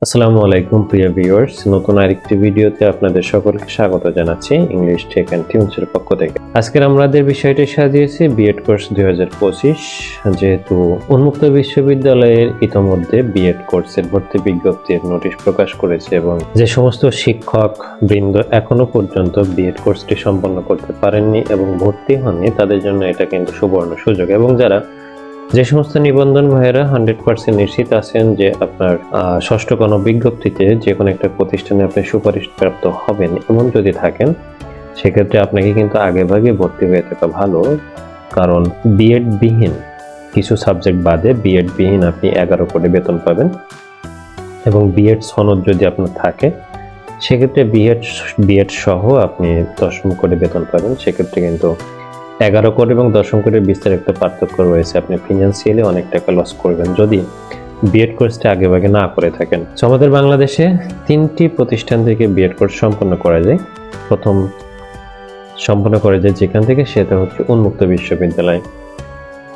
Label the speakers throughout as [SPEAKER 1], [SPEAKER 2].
[SPEAKER 1] আসসালামু আলাইকুম প্রিয় ভিউয়ার্স, নতুন আরেকটি ভিডিওতে আপনাদের সকলকে স্বাগত জানাচ্ছি ইংলিশ টেক এন্ড টিউনসের পক্ষ থেকে। আজকের আমাদের বিষয়টি সাজিয়েছি বিএড কোর্স 2025। যেহেতু উন্মুক্ত বিশ্ববিদ্যালয়ের ইতোমধ্যে বিএড কোর্সের ভর্তি বিজ্ঞপ্তির নোটিশ প্রকাশ করেছে এবং যে সমস্ত শিক্ষক বৃন্দ এখনো পর্যন্ত বিএড কোর্সটি সম্পন্ন করতে পারেননি এবং ভর্তি হননি তাদের জন্য এটা কিন্তু সুবর্ণ সুযোগ। এবং যে সমস্ত নিবন্ধন ভাইয়েরা 100% নিশ্চিত আছেন যে আপনার ষষ্ঠ কোনো বিজ্ঞপ্তিতে যে কোনো একটা প্রতিষ্ঠানে আপনি সুপারিশপ্রাপ্ত হবেন এমন যদি থাকেন, সেক্ষেত্রে আপনাকে কিন্তু আগেভাগে ভর্তি হয়ে থাকা ভালো। কারণ বিএড বিহীন কিছু সাবজেক্ট বাদে বিএড বিহীন আপনি 11 কোটি বেতন পাবেন এবং বিএড সনদ যদি আপনার থাকে সেক্ষেত্রে বিএড সহ আপনি 10 কোটি বেতন পাবেন। সেক্ষেত্রে কিন্তু 11 কোটি এবং 10 কোটির বিস্তারিত পার্থক্য রয়েছে। আপনি ফিনান্সিয়ালি অনেক টাকা লস করবেন যদি বিএড কোর্সটা আগেভাগে না করে থাকেন। আমাদের বাংলাদেশে 3টি প্রতিষ্ঠান থেকে বিএড কোর্স সম্পন্ন করা যায়। প্রথম সম্পন্ন করা যায় যেখান থেকে, সেটা হচ্ছে উন্মুক্ত বিশ্ববিদ্যালয়।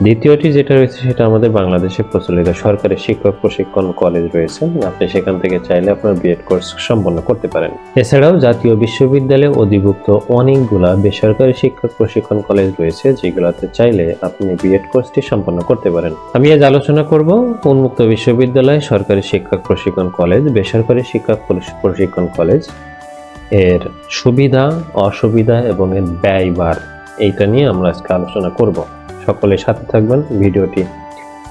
[SPEAKER 1] দ্বিতীয়টি যেটা রয়েছে সেটা আমাদের বাংলাদেশে প্রচলিত সরকারি শিক্ষক প্রশিক্ষণ কলেজ রয়েছে, আপনি সেখান থেকে চাইলে আপনার বিএড কোর্স সম্পন্ন করতে পারেন। এছাড়াও জাতীয় বিশ্ববিদ্যালয়ে অধিভুক্ত অনেকগুলা বেসরকারি শিক্ষক প্রশিক্ষণ কলেজ রয়েছে যেগুলোতে চাইলে আপনি বিএড কোর্সটি সম্পন্ন করতে পারেন। আমি আজ আলোচনা করব উন্মুক্ত বিশ্ববিদ্যালয়, সরকারি শিক্ষক প্রশিক্ষণ কলেজ, বেসরকারি শিক্ষক প্রশিক্ষণ কলেজ এর সুবিধা অসুবিধা এবং এর ব্যয়ভার, এইটা নিয়ে আমরা আজকে আলোচনা করব। সকলে সাথে থাকবেন, ভিডিওটি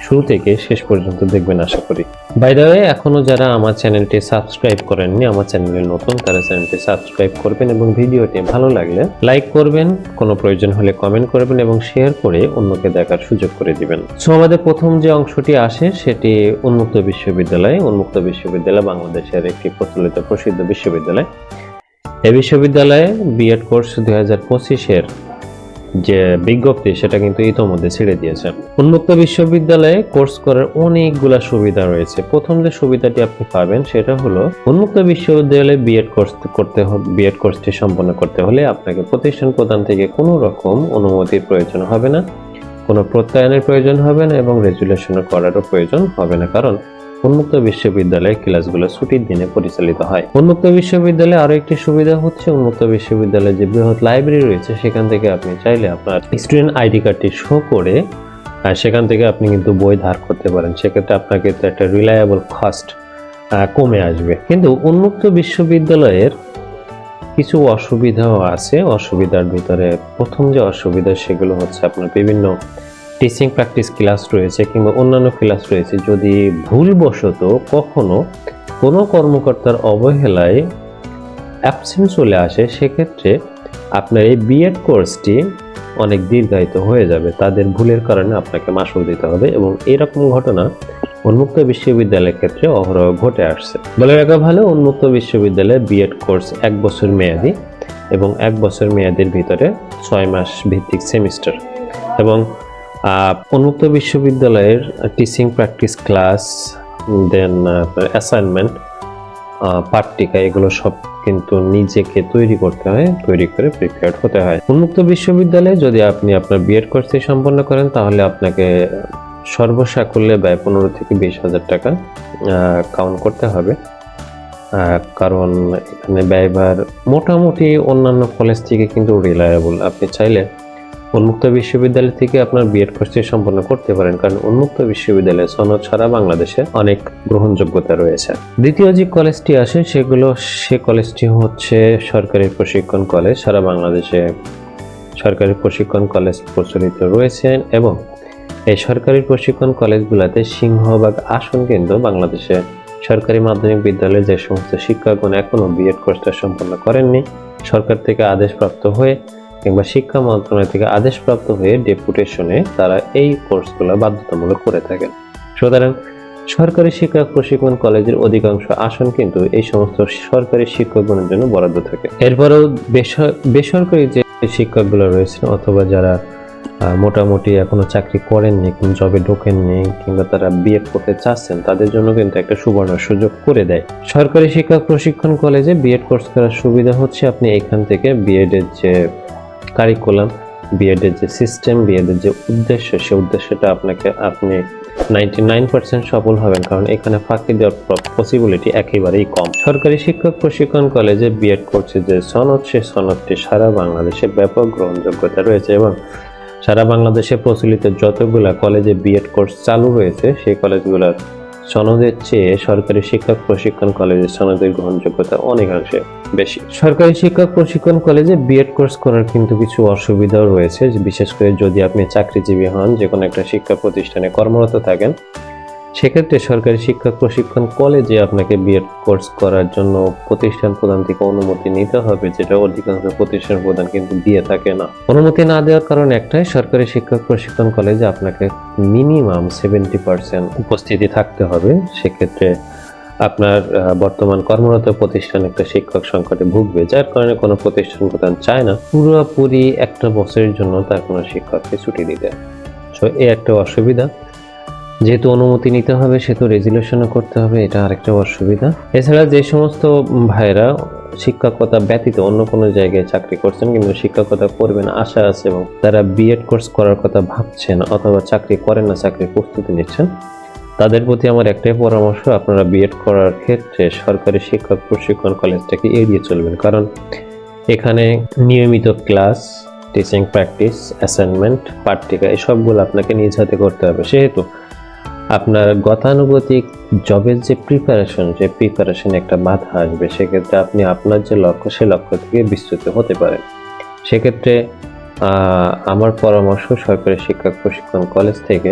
[SPEAKER 1] শুরু থেকে শেষ পর্যন্ত দেখবেন আশা করি। বাই দ্য ওয়ে, এখনো যারা আমার চ্যানেলটি সাবস্ক্রাইব করেননি, আমার চ্যানেলে নতুন, তারা চ্যানেলটি সাবস্ক্রাইব করবেন এবং ভিডিওটি ভালো লাগলে লাইক করবেন, কোনো প্রয়োজন হলে কমেন্ট করবেন এবং শেয়ার করে অন্যকে দেখার সুযোগ করে দিবেন। সো আমাদের প্রথম যে অংশটি আসে সেটি উন্মুক্ত বিশ্ববিদ্যালয়। উন্মুক্ত বিশ্ববিদ্যালয় বাংলাদেশের একটি প্রচলিত প্রসিদ্ধ বিশ্ববিদ্যালয়। এই বিশ্ববিদ্যালয়ে বিএড কোর্স 2025-এর যে বিজ্ঞপ্তি সেটা কিন্তু ইতোমধ্যে ছেড়ে দিয়েছে। উন্মুক্ত বিশ্ববিদ্যালয়ে কোর্স করার অনেকগুলা সুবিধা রয়েছে। প্রথম যে সুবিধাটি আপনি পাবেন সেটা হলো উন্মুক্ত বিশ্ববিদ্যালয়ে বিএড কোর্সটি সম্পন্ন করতে হলে আপনাকে প্রতিষ্ঠান প্রদান থেকে কোনো রকম অনুমতির প্রয়োজন হবে না, কোনো প্রত্যয়নের প্রয়োজন হবে না এবং রেজুলেশন করারও প্রয়োজন হবে না, কারণ উন্মুক্ত বিশ্ববিদ্যালয়ে ক্লাসগুলো ছুটির দিনে পরিচালিত হয়। উন্মুক্ত বিশ্ববিদ্যালয়ে আরো একটি সুবিধা হচ্ছে উন্মুক্ত বিশ্ববিদ্যালয়ে যে বৃহৎ লাইব্রেরি রয়েছে সেখান থেকে আপনি চাইলে আপনার স্টুডেন্ট আইডি কার্ডটি শো করে সেখান থেকে আপনি কিন্তু বই ধার করতে পারেন। সেক্ষেত্রে আপনাকে তো একটা রিলায়েবল কস্ট কমে আসবে। কিন্তু উন্মুক্ত বিশ্ববিদ্যালয়ের কিছু অসুবিধাও আছে। অসুবিধার ভিতরে প্রথম যে অসুবিধা সেগুলো হচ্ছে আপনার বিভিন্ন টিচিং প্র্যাকটিস ক্লাস রয়েছে কিংবা অন্যান্য ক্লাস রয়েছে, যদি ভুলবশত কখনো কোনো কর্মকর্তার অবহেলায় অ্যাবসেন্ট চলে আসে সেক্ষেত্রে আপনার এই বিএড কোর্সটি অনেক দীর্ঘায়িত হয়ে যাবে। তাদের ভুলের কারণে আপনাকে মাশুল দিতে হবে এবং এরকম ঘটনা উন্মুক্ত বিশ্ববিদ্যালয়ের ক্ষেত্রে অহরহ ঘটে আসছে। বলে রাখা ভালো, উন্মুক্ত বিশ্ববিদ্যালয়ে বিএড কোর্স 1 বছর মেয়াদি এবং 1 বছর মেয়াদের ভিতরে 6 মাস ভিত্তিক সেমিস্টার এবং উন্মুক্ত বিশ্ববিদ্যালয়ের টিচিং প্র্যাকটিস ক্লাস, দেন অ্যাসাইনমেন্ট, পাঠ্যিকা, এগুলো সব কিন্তু নিজেকে তৈরি করতে হয়, তৈরি করে প্রিপেয়ার্ড হতে হয়। উন্মুক্ত বিশ্ববিদ্যালয়ে যদি আপনি আপনার বিএড কোর্সটি সম্পন্ন করেন তাহলে আপনাকে সর্বসাকুল্যে ব্যয় 15 থেকে 20 হাজার টাকা কাউন্ট করতে হবে, কারণ এখানে ব্যয়ভার মোটামুটি অন্যান্য কলেজ থেকে কিন্তু রিলায়েবল। আপনি চাইলে উন্মুক্ত বিশ্ববিদ্যালয় থেকে আপনার বিএড কোর্সটি সম্পন্ন করতে পারেন, কারণ উন্মুক্ত বিশ্ববিদ্যালয়ে সনদ ছাড়া বাংলাদেশে অনেক গ্রহণযোগ্যতা রয়েছে। দ্বিতীয় যে কলেজটি আসে সে কলেজটি হচ্ছে সরকারি প্রশিক্ষণ কলেজ। সারা বাংলাদেশে সরকারি প্রশিক্ষণ কলেজ প্রচলিত রয়েছে এবং এই সরকারি প্রশিক্ষণ কলেজগুলোতে সিংহভাগ আসন কিন্তু বাংলাদেশে সরকারি মাধ্যমিক বিদ্যালয়ে যে সমস্ত শিক্ষকগণ এখনো বিএড কোর্সটা সম্পন্ন করেননি, সরকার থেকে আদেশপ্রাপ্ত হয়ে কিংবা শিক্ষা মন্ত্রণালয় থেকে আদেশপ্রাপ্ত হয়ে ডেপুটেশনে তারা এই কোর্সগুলো বাধ্যতামূলক করে থাকেন। সুতরাং সরকারি শিক্ষক প্রশিক্ষণ কলেজের অধিকাংশ আসন কিন্তু এই সমস্ত সরকারি শিক্ষকগণের জন্য বরাদ্দ থাকে। এরপরেও বেসরকারি যে শিক্ষকগুলো রয়েছেন অথবা যারা মোটামুটি এখনো চাকরি করেননি, জবে ঢোকেননি কিংবা তারা বিএড করতে চাচ্ছেন, তাদের জন্য কিন্তু একটা সুবর্ণ সুযোগ করে দেয় সরকারি শিক্ষক প্রশিক্ষণ কলেজে বিএড কোর্স করার সুবিধা হচ্ছে আপনি এখান থেকে বিএড এর যে কারিকুলাম, বিএড এর যে সিস্টেম, বিএড এর যে উদ্দেশ্য, সেই উদ্দেশ্যটা আপনি 99% সফল হবেন, কারণ এখানে ফাঁকি দেওয়ার পসিবিলিটি একেবারেই কম। সরকারি শিক্ষক প্রশিক্ষণ কলেজে বিএড কোর্সে যে সনদ, সে সনদটি সারা বাংলাদেশে ব্যাপক গ্রহণযোগ্যতা রয়েছে এবং সারা বাংলাদেশে প্রচলিত যতগুলা কলেজে বিএড কোর্স চালু রয়েছে সেই কলেজগুলোর সনদের চেয়ে সরকারি শিক্ষক প্রশিক্ষণ কলেজের সনদের গ্রহণযোগ্যতা অনেকাংশে বেশি। সরকারি শিক্ষক প্রশিক্ষণ কলেজে বিএড কোর্স করার কিন্তু কিছু অসুবিধাও রয়েছে, বিশেষ করে যদি আপনি চাকরিজীবী হন, যে কোনো একটা শিক্ষা প্রতিষ্ঠানে কর্মরত থাকেন, সেক্ষেত্রে সরকারি শিক্ষক প্রশিক্ষণ কলেজে আপনাকে বিএড কোর্স করার জন্য প্রতিষ্ঠান প্রধান থেকে অনুমতি নিতে হবে, যেটা অধিকাংশ প্রতিষ্ঠান প্রধান কিন্তু দিয়ে থাকে না। অনুমতি না দেওয়ার কারণ একটাই, সরকারি শিক্ষক প্রশিক্ষণ কলেজে আপনাকে মিনিমাম 70% উপস্থিতি থাকতে হবে। সেক্ষেত্রে আপনার বর্তমান কর্মরত প্রতিষ্ঠান একটা শিক্ষক সংকটে ভুগবে, যার কারণে কোনো প্রতিষ্ঠান প্রধান চায় না পুরোপুরি একটা বছরের জন্য তার কোনো শিক্ষককে ছুটি দিতে। সো এই একটা অসুবিধা। যেহেতু অনুমতি নিতে হবে সেহেতু রেজুলেশনও করতে হবে, এটা আরেকটা অসুবিধা। এছাড়া যে সমস্ত ভাইরা শিক্ষকতা ব্যতীত অন্য কোনো জায়গায় চাকরি করছেন কিন্তু শিক্ষকতা করবেন আশা আছে এবং তারা বিএড কোর্স করার কথা ভাবছেন অথবা চাকরি করেন না, চাকরির প্রস্তুতি নিচ্ছেন, তাদের প্রতি আমার একটাই পরামর্শ, আপনারা বিএড করার ক্ষেত্রে সরকারি শিক্ষক প্রশিক্ষণ কলেজটাকে এড়িয়ে চলবেন, কারণ এখানে নিয়মিত ক্লাস, টিচিং প্র্যাকটিস, অ্যাসাইনমেন্ট, পাঠ্যিকা এসবগুলো আপনাকে নিজ হাতে করতে হবে। সেহেতু আপনার গতানুগতিক জবের যে প্রিপারেশন একটা বাধা আসবে, সেক্ষেত্রে আপনি আপনার যে লক্ষ্য সে লক্ষ্য থেকে বিচ্যুত হতে পারেন। সেক্ষেত্রে আমার পরামর্শ, সরকারি শিক্ষক প্রশিক্ষণ কলেজ থেকে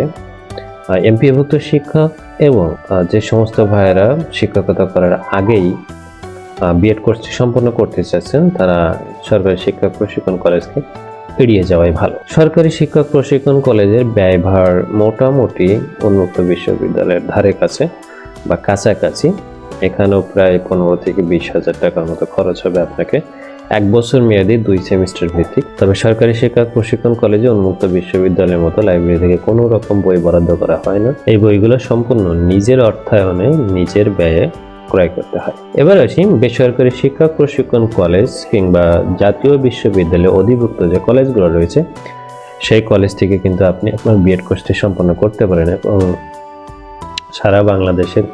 [SPEAKER 1] এমপিওভুক্ত শিক্ষক এবং যে সমস্ত ভাইয়েরা শিক্ষকতা করার আগেই বিএড কোর্সটি সম্পন্ন করতে চাচ্ছেন, তারা সরকারি শিক্ষক প্রশিক্ষণ কলেজকে এড়িয়ে যাওয়াই ভালো। সরকারি শিক্ষক প্রশিক্ষণ কলেজের ব্যয়ভার মোটামুটি উন্মুক্ত বিশ্ববিদ্যালয়ের ধারে কাছে বা কাছাকাছি। এখানেও প্রায় 15 থেকে 20 হাজার টাকার মতো খরচ হবে আপনাকে, 1 বছর মেয়াদী 2 সেমিস্টার ভিত্তিক। তবে সরকারি শিক্ষক প্রশিক্ষণ কলেজে উন্মুক্ত বিশ্ববিদ্যালয়ের মতো লাইব্রেরি থেকে কোনো রকম বই বরাদ্দ করা হয় না। এই বইগুলো সম্পূর্ণ নিজের অর্থায়নে, নিজের ব্যয়ে ক্রয় করতে হয়। এবার আসি বেসরকারি শিক্ষক প্রশিক্ষণ কলেজ কিংবা জাতীয় বিশ্ববিদ্যালয়ে অধিভুক্ত যে কলেজগুলো রয়েছে, সেই কলেজ থেকে কিন্তু আপনি আপনার বিএড কোর্সটি সম্পন্ন করতে পারেন এবং সারা বাংলাদেশের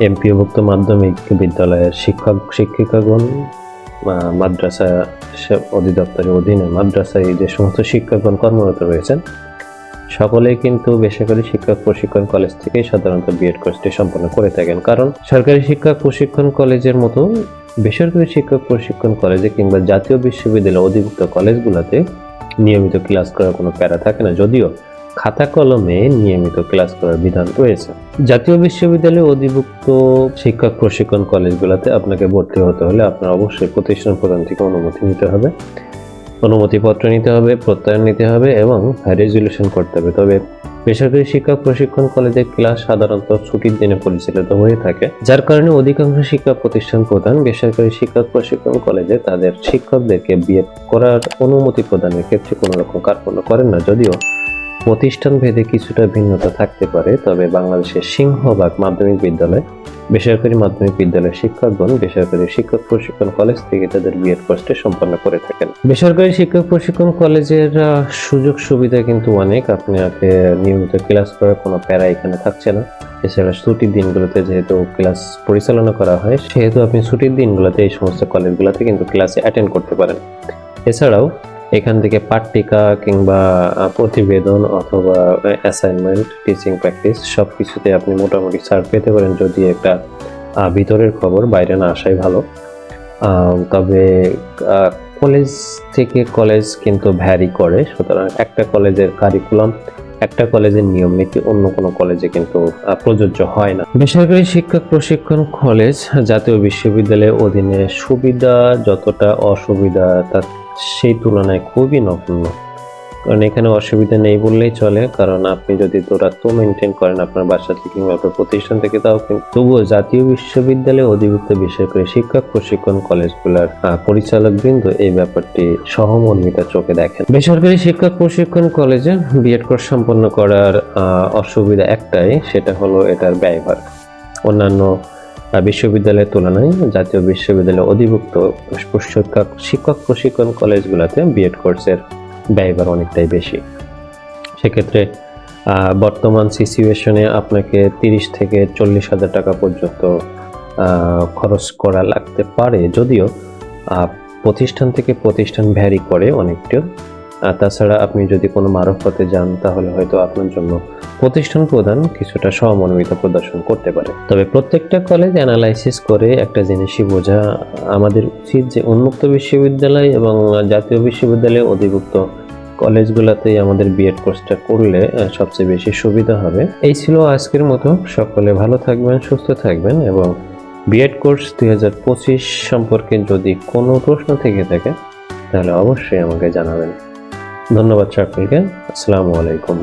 [SPEAKER 1] এমপিওভুক্ত মাধ্যমিক বিদ্যালয়ের শিক্ষিকাগণ, মাদ্রাসা অধিদপ্তরের অধীনে মাদ্রাসায় যে সমস্ত শিক্ষকগণ কর্মরত রয়েছেন, সকলেই কিন্তু বেসরকারি শিক্ষক প্রশিক্ষণ কলেজ থেকেই সাধারণত বিএড কোর্সটি সম্পন্ন করে থাকেন। কারণ সরকারি শিক্ষক প্রশিক্ষণ কলেজের মতো বেসরকারি শিক্ষক প্রশিক্ষণ কলেজে কিংবা জাতীয় বিশ্ববিদ্যালয়ের অধিভুক্ত কলেজগুলোতে নিয়মিত ক্লাস করার কোনো প্যারা থাকে না, যদিও খাতা কলমে নিয়মিত ক্লাস করার বিধান রয়েছে। জাতীয় বিশ্ববিদ্যালয়ে অধিভুক্ত শিক্ষক প্রশিক্ষণ কলেজগুলোতে আপনাকে ভর্তি হতে হলে আপনার অবশ্যই প্রতিষ্ঠান প্রদান থেকে অনুমতি নিতে হবে, অনুমতিপত্র নিতে হবে, প্রত্যয়ন নিতে হবে এবং রেজুলেশন করতে হবে। তবে বেসরকারি শিক্ষক প্রশিক্ষণ কলেজের ক্লাস সাধারণত ছুটির দিনে পরিচালিত হয়ে থাকে, যার কারণে অধিকাংশ শিক্ষা প্রতিষ্ঠান প্রধান বেসরকারি শিক্ষক প্রশিক্ষণ কলেজে তাদের শিক্ষকদেরকে বিএড করার অনুমতি প্রদানের ক্ষেত্রে কোনো রকম কার্পণ্য করেন না। যদিও প্রতিষ্ঠান ভেদে কিছুটা ভিন্নতা থাকতে পারে, তবে বাংলাদেশের সিংহভাগ মাধ্যমিক বিদ্যালয়, বেসরকারি মাধ্যমিক বিদ্যালয়ের শিক্ষকগণ বেসরকারি শিক্ষক প্রশিক্ষণ কলেজ থেকে তাদের বিএড কোর্সটি সম্পন্ন করে থাকেন। বেসরকারি শিক্ষক প্রশিক্ষণ কলেজের সুযোগ সুবিধা কিন্তু অনেক, আপনাকে নিয়মিত ক্লাস করার কোনো প্যারা এখানে থাকছে না। এছাড়া ছুটির দিনগুলোতে যেহেতু ক্লাস পরিচালনা করা হয়, সেহেতু আপনি ছুটির দিনগুলোতে এই সমস্ত কলেজগুলোতে কিন্তু ক্লাসে অ্যাটেন্ড করতে পারেন। এছাড়াও এখান থেকে পাঠ্যিকা কিংবা প্রতিবেদন অথবা অ্যাসাইনমেন্ট, টিচিং প্র্যাকটিস সব কিছুতে আপনি মোটামুটি ছাড় পেতে পারেন, যদি একটা ভিতরের খবর বাইরে না আসাই ভালো। তবে কলেজ থেকে কলেজ কিন্তু ভ্যারি করে, সুতরাং একটা কলেজের কারিকুলাম, একটা কলেজের নিয়ম নীতি অন্য কোনো কলেজে কিন্তু প্রযোজ্য হয় না। বেসরকারি শিক্ষক প্রশিক্ষণ কলেজ জাতীয় বিশ্ববিদ্যালয়ের অধীনে সুবিধা যতটা, অসুবিধা তার সেই তুলনায় খুবই নগণ্য। কারণ এখানে অসুবিধা নেই বললেই চলে, কারণ আপনি যদি দূরত্ব মেনটেন করেন আপনার বাসা থেকে কিংবা আপনার প্রতিষ্ঠান থেকে, তাও কিন্তু তবুও জাতীয় বিশ্ববিদ্যালয়ে অধিভুক্ত বেসরকারি শিক্ষক প্রশিক্ষণ কলেজগুলোর পরিচালক বৃন্দ এই ব্যাপারটি সহমর্মিতার চোখে দেখেন। বেসরকারি শিক্ষক প্রশিক্ষণ কলেজে বিএড কোর্স সম্পন্ন করার অসুবিধা একটাই, সেটা হলো এটার ব্যয়ভার। অন্যান্য বিশ্ববিদ্যালয়ের তুলনায় জাতীয় বিশ্ববিদ্যালয়ে অধিভুক্ত শিক্ষক প্রশিক্ষণ কলেজগুলোতে বিএড কোর্সের ব্যয়ভার অনেকটাই বেশি। সেক্ষেত্রে বর্তমান সিচুয়েশনে আপনাকে 30 থেকে 40,000 টাকা পর্যন্ত খরচ করা লাগতে পারে, যদিও প্রতিষ্ঠান থেকে প্রতিষ্ঠান ভ্যারি করে অনেকটা। তাছাড়া আপনি যদি কোনো মারফতে যান তাহলে হয়তো আপনার জন্য প্রতিষ্ঠান প্রদান কিছুটা সমমনোমিতা প্রদর্শন করতে পারে। তবে প্রত্যেকটা কলেজ অ্যানালাইসিস করে একটা জিনিসই বোঝা আমাদের উচিত যে উন্মুক্ত বিশ্ববিদ্যালয় এবং জাতীয় বিশ্ববিদ্যালয়ে অধিভুক্ত কলেজগুলোতেই আমাদের বিএড কোর্সটা করলে সবচেয়ে বেশি সুবিধা হবে। এই ছিল আজকের মতো। সকলে ভালো থাকবেন, সুস্থ থাকবেন এবং বিএড কোর্স 2025 সম্পর্কে যদি কোনো প্রশ্ন থেকে থাকে তাহলে অবশ্যই আমাকে জানাবেন। ধন্যবাদ সকলকে। আসসালামু আলাইকুম।